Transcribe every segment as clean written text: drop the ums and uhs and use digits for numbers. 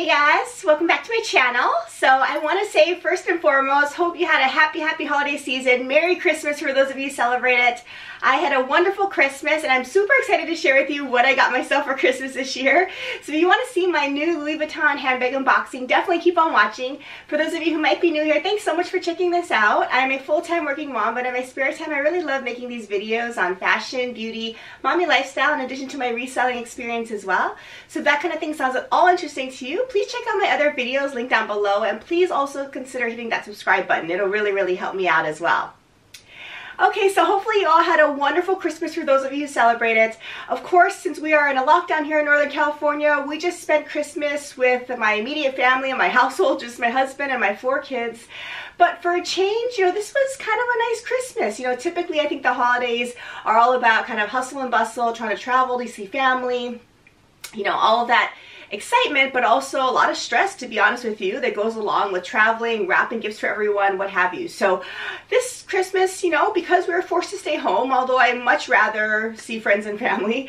Hey guys, welcome back to my channel. So I want to say first and foremost, hope you had a happy holiday season. Merry Christmas for those of you who celebrate it. I had a wonderful Christmas and I'm super excited to share with you what I got myself for Christmas this year. So if you want to see my new Louis Vuitton handbag unboxing, definitely keep on watching. For those of you who might be new here, thanks so much for checking this out. I'm a full-time working mom, but in my spare time I really love making these videos on fashion, beauty, mommy lifestyle, in addition to my reselling experience as well. So if that kind of thing sounds at all interesting to you, please check out my other videos linked down below, and please also consider hitting that subscribe button. It'll really help me out as well. Okay, so hopefully you all had a wonderful Christmas for those of you who celebrate it. Of course, since we are in a lockdown here in Northern California, we just spent Christmas with my immediate family and my household, just my husband and my 4 kids. But for a change, you know, this was kind of a nice Christmas. You know, typically I think the holidays are all about kind of hustle and bustle, trying to travel to see family, you know, all of that excitement, but also a lot of stress, to be honest with you, that goes along with traveling, wrapping gifts for everyone, what have you. So this Christmas, you know, because we were forced to stay home, although I much rather see friends and family,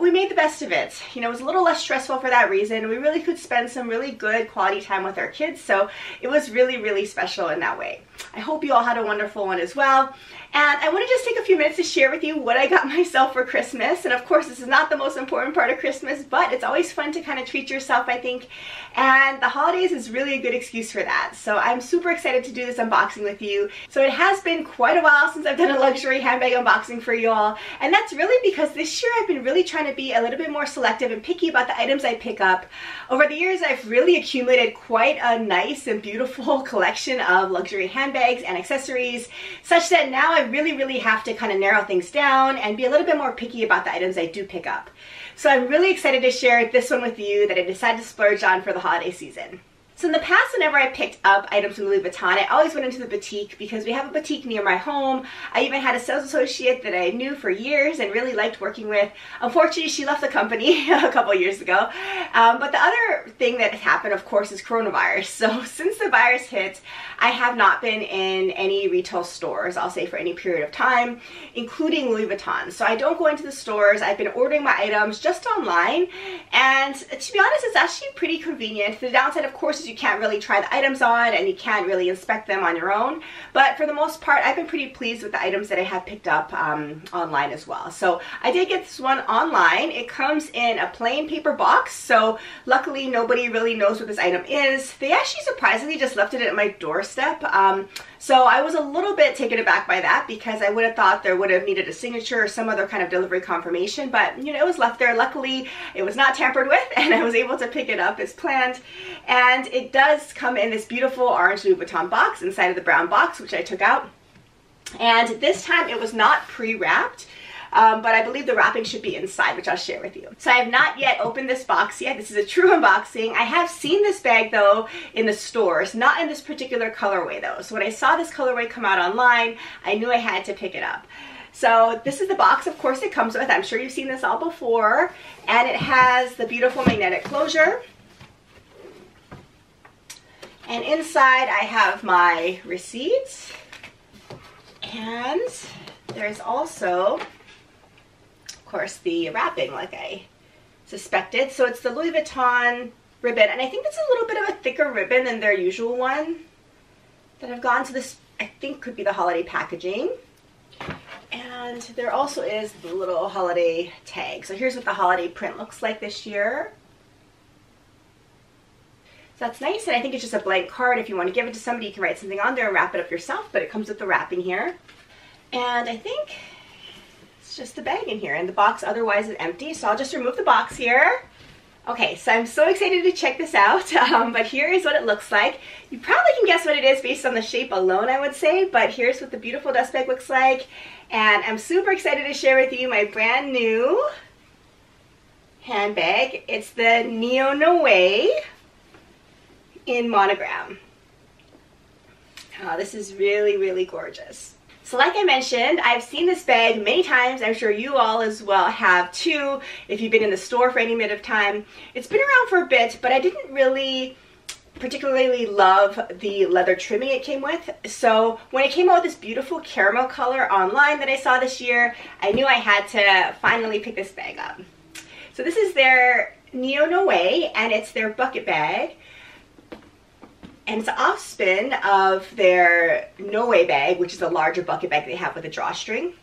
we made the best of it. You know, it was a little less stressful for that reason. We really could spend some really good quality time with our kids, so it was really special in that way. I hope you all had a wonderful one as well. And I want to just take a few minutes to share with you what I got myself for Christmas. And of course, this is not the most important part of Christmas, but it's always fun to kind of treat yourself, I think. And the holidays is really a good excuse for that. So I'm super excited to do this unboxing with you. So it has been quite a while since I've done a luxury handbag unboxing for you all. And that's really because this year I've been really trying to be a little bit more selective and picky about the items I pick up. Over the years, I've really accumulated quite a nice and beautiful collection of luxury handbags and accessories, such that now I really have to kind of narrow things down and be a little bit more picky about the items I do pick up. So I'm really excited to share this one with you that I decided to splurge on for the holiday season. So in the past, whenever I picked up items from Louis Vuitton, I always went into the boutique because we have a boutique near my home. I even had a sales associate that I knew for years and really liked working with. Unfortunately, she left the company a couple years ago. But the other thing that happened, of course, is coronavirus. So since the virus hit, I have not been in any retail stores, I'll say, for any period of time, including Louis Vuitton. So I don't go into the stores. I've been ordering my items just online. And to be honest, it's actually pretty convenient. The downside, of course, is you can't really try the items on and you can't really inspect them on your own. But for the most part, I've been pretty pleased with the items that I have picked up online as well. So I did get this one online. It comes in a plain paper box, so luckily nobody really knows what this item is. They actually surprisingly just left it at my doorstep. So I was a little bit taken aback by that because I would have thought there would have needed a signature or some other kind of delivery confirmation, but you know, it was left there. Luckily, it was not tampered with and I was able to pick it up as planned. And it does come in this beautiful orange Louis Vuitton box inside of the brown box, which I took out. And this time it was not pre-wrapped. But I believe the wrapping should be inside, which I'll share with you. So I have not yet opened this box yet. This is a true unboxing. I have seen this bag though in the stores, not in this particular colorway though. So when I saw this colorway come out online, I knew I had to pick it up. So this is the box, of course, it comes with. I'm sure you've seen this all before. And it has the beautiful magnetic closure. And inside I have my receipts. And there's also, of course, the wrapping like I suspected. So it's the Louis Vuitton ribbon, and I think it's a little bit of a thicker ribbon than their usual one that I've gone to. This, I think, could be the holiday packaging. And there also is the little holiday tag. So here's what the holiday print looks like this year. So that's nice, and I think it's just a blank card. If you want to give it to somebody, you can write something on there and wrap it up yourself, but it comes with the wrapping here. And I think it's just the bag in here, and the box otherwise is empty, so I'll just remove the box here. Okay, so I'm so excited to check this out, but here is what it looks like. You probably can guess what it is based on the shape alone, I would say, but here's what the beautiful dust bag looks like, and I'm super excited to share with you my brand new handbag. It's the neonoe in monogram. Oh, this is really gorgeous. So like I mentioned, I've seen this bag many times. I'm sure you all as well have too, if you've been in the store for any bit of time. It's been around for a bit, but I didn't really particularly love the leather trimming it came with. So when it came out with this beautiful caramel color online that I saw this year, I knew I had to finally pick this bag up. So this is their Neonoe, and it's their bucket bag. And it's an off-spin of their Noe bag, which is a larger bucket bag they have with a drawstring.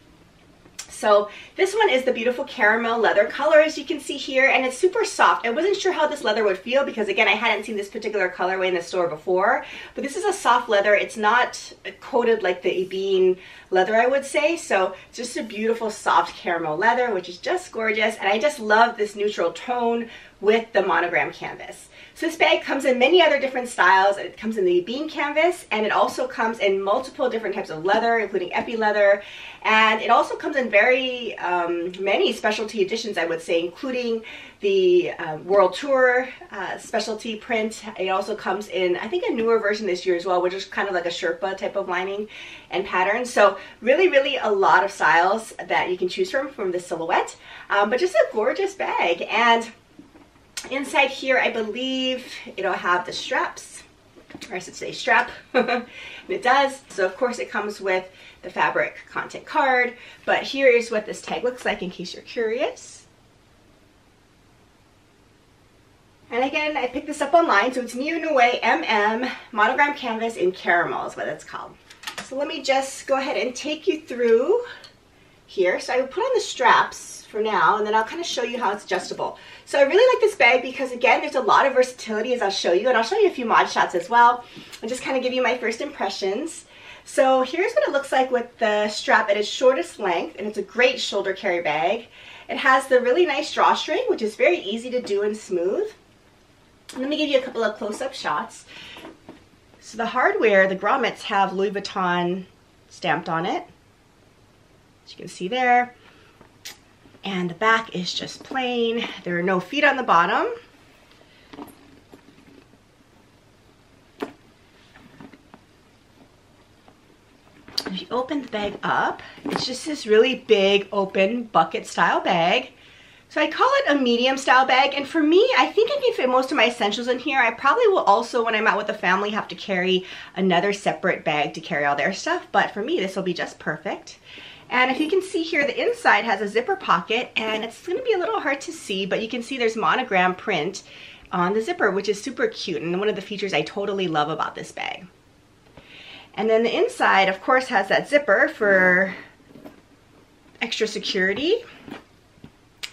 So this one is the beautiful caramel leather color, as you can see here, and it's super soft. I wasn't sure how this leather would feel because, again, I hadn't seen this particular colorway in the store before, but this is a soft leather. It's not coated like the Ebene leather, I would say, so it's just a beautiful soft caramel leather, which is just gorgeous, and I just love this neutral tone with the monogram canvas. So this bag comes in many other different styles. It comes in the Ebene canvas, and it also comes in multiple different types of leather, including epi leather, and it also comes in very many specialty editions, I would say, including the World Tour specialty print. It also comes in, I think, a newer version this year as well, which is kind of like a Sherpa type of lining and pattern. So really, really a lot of styles that you can choose from this silhouette, but just a gorgeous bag. And inside here, I believe it'll have the straps, or I should say strap, and it does. So of course it comes with the fabric content card, but here is what this tag looks like in case you're curious. And again, I picked this up online, so it's Neonoe MM monogram canvas in caramel is what it's called. So let me just go ahead and take you through here. So I will put on the straps for now, and then I'll kind of show you how it's adjustable. So I really like this bag because, again, there's a lot of versatility, as I'll show you, and I'll show you a few mod shots as well, and just kind of give you my first impressions. So here's what it looks like with the strap at its shortest length, and it's a great shoulder carry bag. It has the really nice drawstring, which is very easy to do and smooth. And let me give you a couple of close-up shots. So the hardware, the grommets have Louis Vuitton stamped on it, as you can see there. And the back is just plain. There are no feet on the bottom. If you open the bag up, it's just this really big open bucket style bag. So I call it a medium style bag, and for me, I think I can fit most of my essentials in here. I probably will also, when I'm out with the family, have to carry another separate bag to carry all their stuff, but for me, this will be just perfect. And if you can see here, the inside has a zipper pocket, and it's going to be a little hard to see, but you can see there's monogram print on the zipper, which is super cute, and one of the features I totally love about this bag. And then the inside, of course, has that zipper for extra security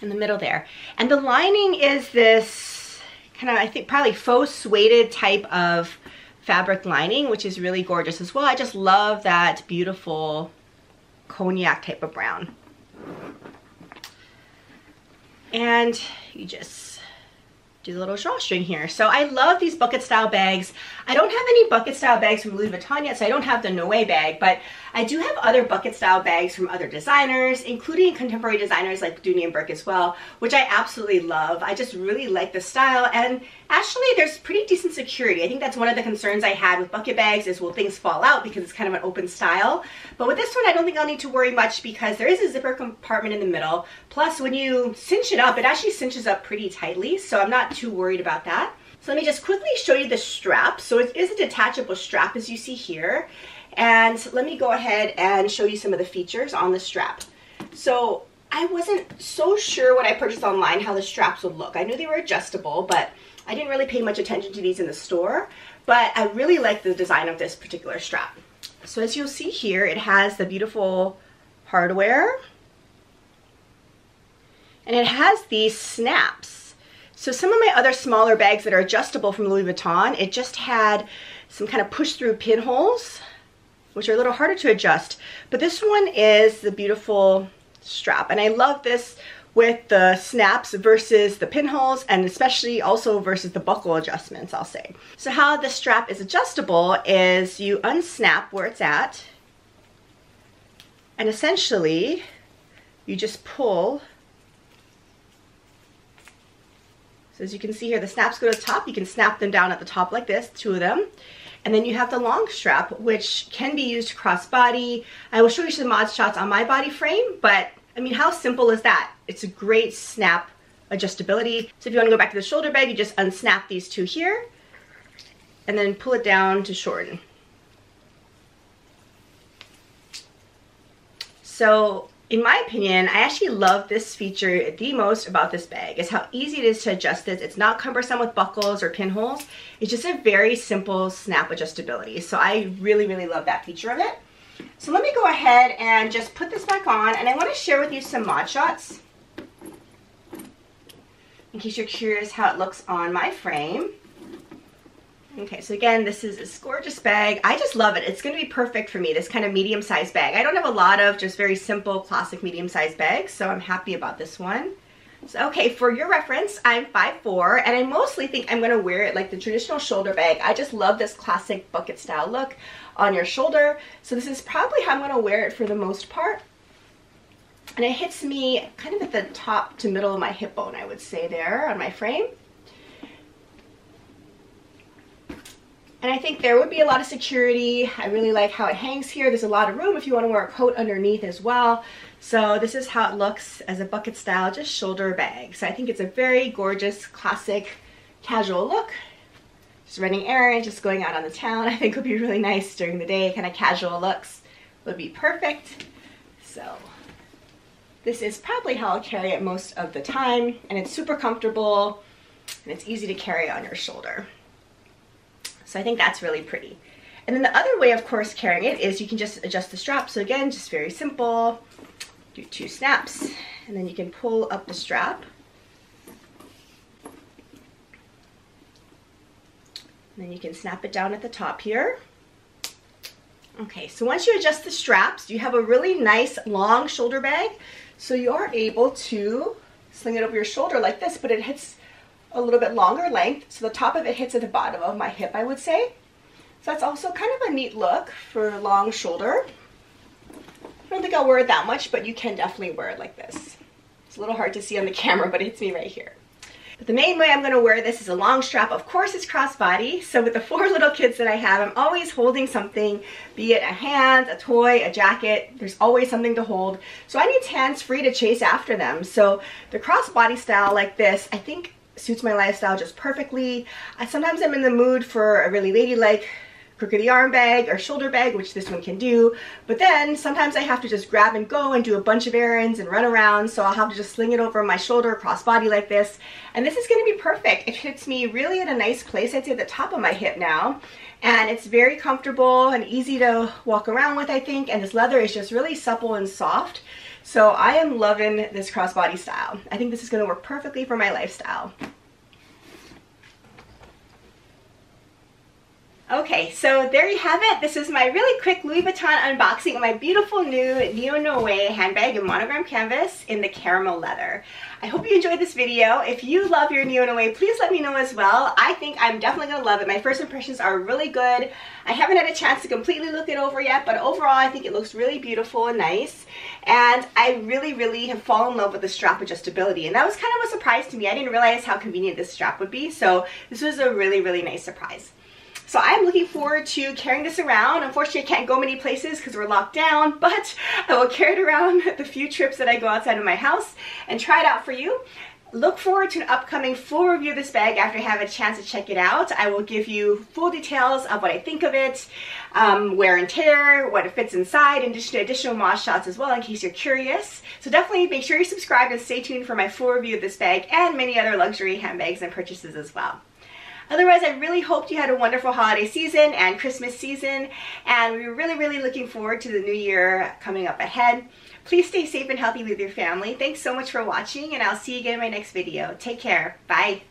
in the middle there. And the lining is this kind of, I think, probably faux suede type of fabric lining, which is really gorgeous as well. I just love that beautiful cognac type of brown. And you just do the little drawstring here. So I love these bucket style bags. I don't have any bucket style bags from Louis Vuitton yet, so I don't have the Noe bag, but I do have other bucket style bags from other designers, including contemporary designers like Dooney & Bourke as well, which I absolutely love. I just really like the style, and actually there's pretty decent security. I think that's one of the concerns I had with bucket bags is, will things fall out because it's kind of an open style? But with this one, I don't think I'll need to worry much because there is a zipper compartment in the middle. Plus, when you cinch it up, it actually cinches up pretty tightly, so I'm not too worried about that. So let me just quickly show you the strap. So it is a detachable strap, as you see here. And let me go ahead and show you some of the features on the strap. So I wasn't so sure when I purchased online how the straps would look. I knew they were adjustable, but I didn't really pay much attention to these in the store. But I really like the design of this particular strap. So as you'll see here, it has the beautiful hardware. And it has these snaps. So some of my other smaller bags that are adjustable from Louis Vuitton, it just had some kind of push-through pinholes, which are a little harder to adjust. But this one is the beautiful strap. And I love this with the snaps versus the pinholes, and especially also versus the buckle adjustments, I'll say. So how the strap is adjustable is you unsnap where it's at, and essentially you just pull. So as you can see here, the snaps go to the top. You can snap them down at the top like this, 2 of them. And then you have the long strap, which can be used cross-body. I will show you some mod shots on my body frame, but I mean, how simple is that? It's a great snap adjustability. So if you want to go back to the shoulder bag, you just unsnap these 2 here and then pull it down to shorten. So in my opinion, I actually love this feature the most about this bag is how easy it is to adjust this. It's not cumbersome with buckles or pinholes. It's just a very simple snap adjustability. So I really, really love that feature of it. So let me go ahead and just put this back on, and I want to share with you some mod shots in case you're curious how it looks on my frame. Okay, so again, this is this gorgeous bag. I just love it. It's going to be perfect for me, this kind of medium-sized bag. I don't have a lot of just very simple, classic medium-sized bags, so I'm happy about this one. So, okay, for your reference, I'm 5'4", and I mostly think I'm going to wear it like the traditional shoulder bag. I just love this classic bucket-style look on your shoulder, so this is probably how I'm going to wear it for the most part. And it hits me kind of at the top to middle of my hip bone, I would say, there on my frame. And I think there would be a lot of security. I really like how it hangs here. There's a lot of room if you want to wear a coat underneath as well. So this is how it looks as a bucket style, just shoulder bag. So I think it's a very gorgeous, classic, casual look. Just running errands, just going out on the town, I think would be really nice during the day. Kind of casual looks would be perfect. So this is probably how I'll carry it most of the time. And it's super comfortable and it's easy to carry on your shoulder. So I think that's really pretty. And then the other way, of course, carrying it is you can just adjust the strap. So again, just very simple. Do 2 snaps, and then you can pull up the strap. And then you can snap it down at the top here. Okay, so once you adjust the straps, you have a really nice long shoulder bag. So you are able to sling it over your shoulder like this, but it hits a little bit longer length, so the top of it hits at the bottom of my hip, I would say. So that's also kind of a neat look for a long shoulder. I don't think I'll wear it that much, but you can definitely wear it like this. It's a little hard to see on the camera, but it hits me right here. But the main way I'm going to wear this is a long strap. Of course, it's crossbody. So with the 4 little kids that I have, I'm always holding something, be it a hand, a toy, a jacket. There's always something to hold. So I need hands free to chase after them. So the crossbody style like this, I think suits my lifestyle just perfectly. Sometimes I'm in the mood for a really ladylike crookedy arm bag or shoulder bag, which this one can do, but then sometimes I have to just grab and go and do a bunch of errands and run around, so I'll have to just sling it over my shoulder crossbody like this, and this is going to be perfect. It fits me really in a nice place. I'd say at the top of my hip now, and it's very comfortable and easy to walk around with, I think, and this leather is just really supple and soft. So I am loving this crossbody style. I think this is going to work perfectly for my lifestyle. Okay, so there you have it. This is my really quick Louis Vuitton unboxing of my beautiful new neonoe handbag in monogram canvas in the caramel leather. I hope you enjoyed this video. If you love your neonoe, please let me know as well. I think I'm definitely going to love it. My first impressions are really good. I haven't had a chance to completely look it over yet, but overall I think it looks really beautiful and nice. And I really have fallen in love with the strap adjustability, and that was kind of a surprise to me. I didn't realize how convenient this strap would be, so this was a really nice surprise. So I'm looking forward to carrying this around. Unfortunately, I can't go many places because we're locked down, but I will carry it around the few trips that I go outside of my house and try it out for you. Look forward to an upcoming full review of this bag after I have a chance to check it out. I will give you full details of what I think of it, wear and tear, what it fits inside, and additional mod shots as well in case you're curious. So definitely make sure you're subscribed and stay tuned for my full review of this bag and many other luxury handbags and purchases as well. Otherwise, I really hoped you had a wonderful holiday season and Christmas season, and we're really looking forward to the new year coming up ahead. Please stay safe and healthy with your family. Thanks so much for watching, and I'll see you again in my next video. Take care. Bye.